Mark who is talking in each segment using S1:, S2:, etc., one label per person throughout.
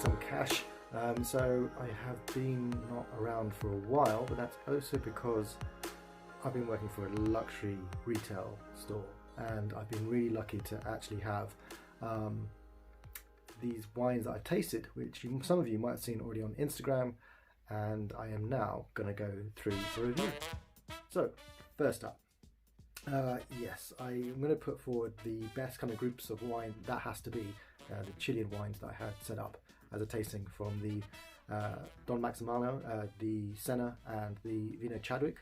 S1: some cash. So I have been not around for a while, but that's also because I've been working for a luxury retail store, and I've been really lucky to actually have these wines that I've tasted, which some of you might have seen already on Instagram, and I am now going to go through the review. So first up, yes, I'm going to put forward the best kind of groups of wine. That has to be the Chilean wines that I had set up as a tasting from the Don Maximano, the Senna and the Vino Chadwick.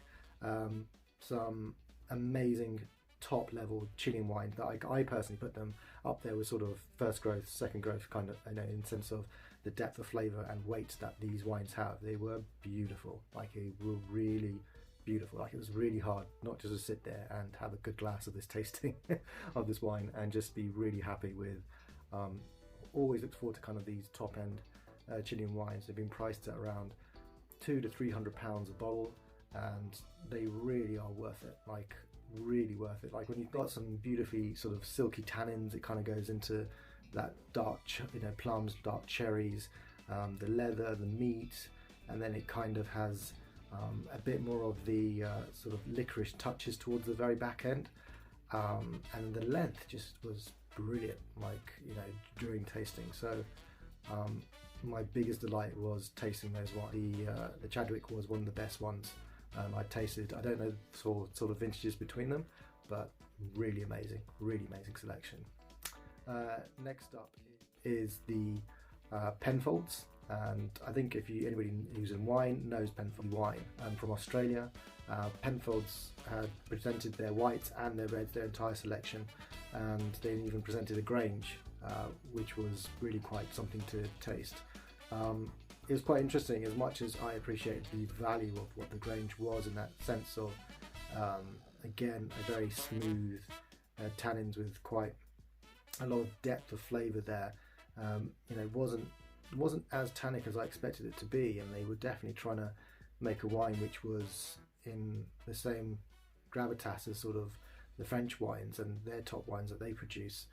S1: Some amazing top level Chilean wine that I personally put them up there with sort of first growth, second growth, kind of, you know, in the sense of the depth of flavour and weight that these wines have. They were beautiful, like they were really beautiful. Like it was really hard not just to sit there and have a good glass of this tasting of this wine and just be really happy with. Always looked forward to kind of these top end Chilean wines. They've been priced at around £200 to £300 a bottle, and they really are worth it. Like really worth it. Like when you've got some beautifully sort of silky tannins, it kind of goes into that dark, you know, plums, dark cherries, the leather, the meat, and then it kind of has a bit more of the sort of licorice touches towards the very back end, and the length just was brilliant, like, you know, during tasting. So my biggest delight was tasting those wines. The Chadwick was one of the best ones I tasted. I don't know sort of vintages between them, but really amazing selection. Next up is the Penfolds, and I think if anybody who's in wine knows Penfolds wine. From Australia, Penfolds had presented their whites and their reds, their entire selection, and they even presented a Grange, which was really quite something to taste. It was quite interesting, as much as I appreciate the value of what the Grange was in that sense of, again, a very smooth tannins with quite a lot of depth of flavour there. You know, it wasn't as tannic as I expected it to be, and they were definitely trying to make a wine which was in the same gravitas as sort of the French wines and their top wines that they produce.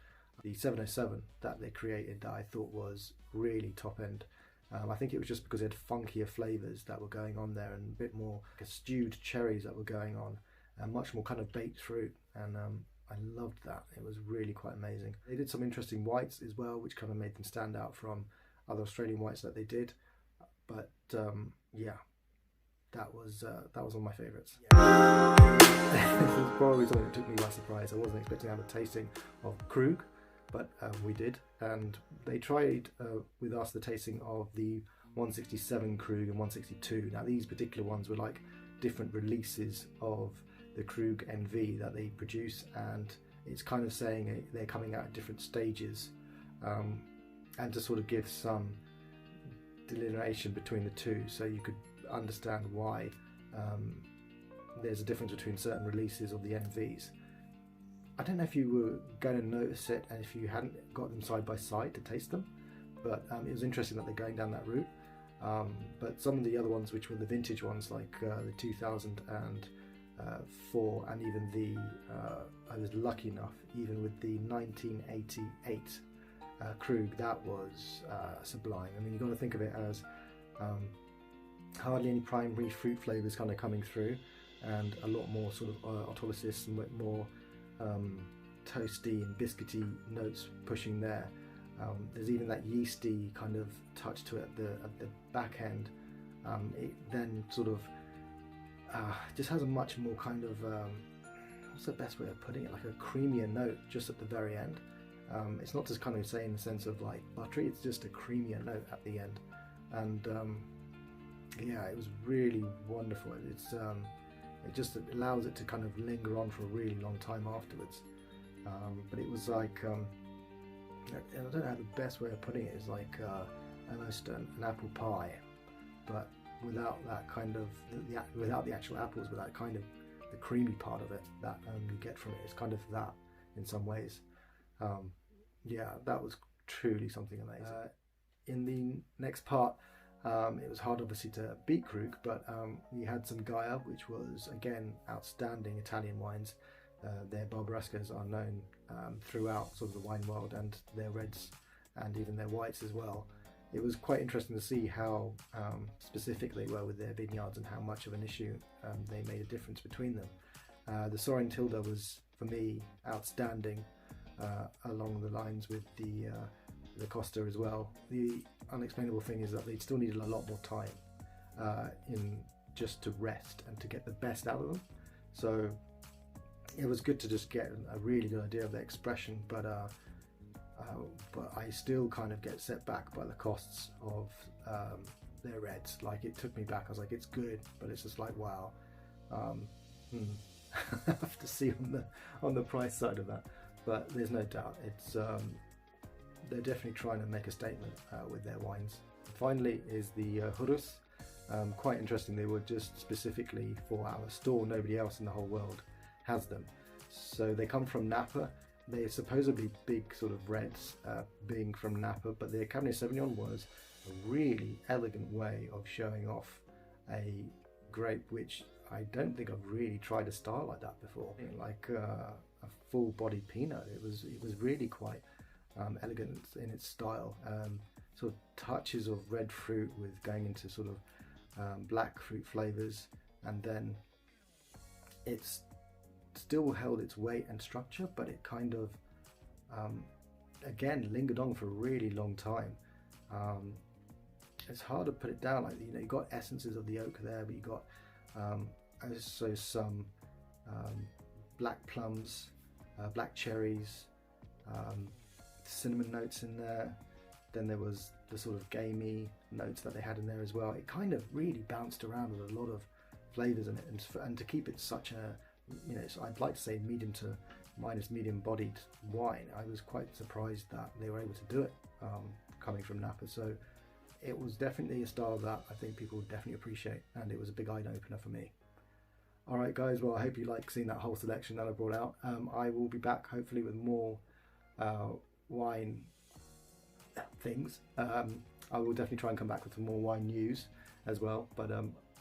S1: The 707 that they created, that I thought was really top end. I think it was just because it had funkier flavours that were going on there, and a bit more stewed cherries that were going on, and much more kind of baked fruit, and I loved that. It was really quite amazing. They did some interesting whites as well, which kind of made them stand out from other Australian whites that they did. But yeah, that was one of my favourites. Yeah. This is probably something that took me by surprise. I wasn't expecting to have a tasting of Krug, but we did, and they tried with us the tasting of the 167 Krug and 162. Now these particular ones were like different releases of the Krug NV that they produce, and it's kind of saying they're coming out at different stages, and to sort of give some delineation between the two, so you could understand why there's a difference between certain releases of the NVs. I don't know if you were going to notice it and if you hadn't got them side by side to taste them, but it was interesting that they're going down that route. But some of the other ones, which were the vintage ones, like the 2004, and even the I was lucky enough, even with the 1988 Krug, that was sublime. I mean, you've got to think of it as hardly any primary fruit flavours kind of coming through, and a lot more sort of autolysis and more toasty and biscuity notes pushing there. There's even that yeasty kind of touch to it at the back end. It then sort of just has a much more kind of what's the best way of putting it, like a creamier note just at the very end. It's not just kind of saying in the sense of like buttery, it's just a creamier note at the end, and yeah, it was really wonderful. It just allows it to kind of linger on for a really long time afterwards. But it was like, I don't know how the best way of putting it is, like almost an apple pie, but without that kind of, without the actual apples, but that kind of the creamy part of it that you get from it. It's kind of that in some ways. Yeah, that was truly something amazing. In the next part, it was hard obviously to beat Krug, but we had some Gaja, which was again outstanding Italian wines. Their Barbarescas are known throughout sort of the wine world, and their reds and even their whites as well. it was quite interesting to see how specific they were with their vineyards and how much of an issue they made a difference between them. The Soren Tilda was, for me, outstanding, along the lines with the Costa as well. The unexplainable thing is that they still needed a lot more time in just to rest and to get the best out of them. So it was good to just get a really good idea of their expression, but I still kind of get set back by the costs of their reds. Like, it took me back. I was like, it's good, but it's just like, wow. I have to see on the price side of that, but there's no doubt it's they're definitely trying to make a statement with their wines. Finally is the Hurus. Quite interesting. They were just specifically for our store. Nobody else in the whole world has them. So they come from Napa. They're supposedly big sort of reds, being from Napa, but the Cabernet Sauvignon was a really elegant way of showing off a grape which I don't think I've really tried a style like that before. Like a full-bodied Pinot. It was really quite elegant in its style. Sort of touches of red fruit with going into sort of black fruit flavors, and then it's still held its weight and structure, but it kind of again lingered on for a really long time. It's hard to put it down. Like, you know, you got essences of the oak there, but you got also some black plums, black cherries, cinnamon notes in there. Then there was the sort of gamey notes that they had in there as well. It kind of really bounced around with a lot of flavors in it, and to keep it such a, you know, so I'd like to say medium to minus medium bodied wine. I was quite surprised that they were able to do it coming from Napa. So it was definitely a style that I think people would definitely appreciate, and it was a big eye opener for me. Alright guys, well, I hope you like seeing that whole selection that I brought out. I will be back hopefully with more wine things. I will definitely try and come back with some more wine news as well, but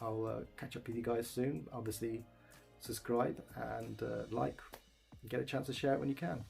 S1: I'll catch up with you guys soon. Obviously subscribe and like, get a chance to share it when you can.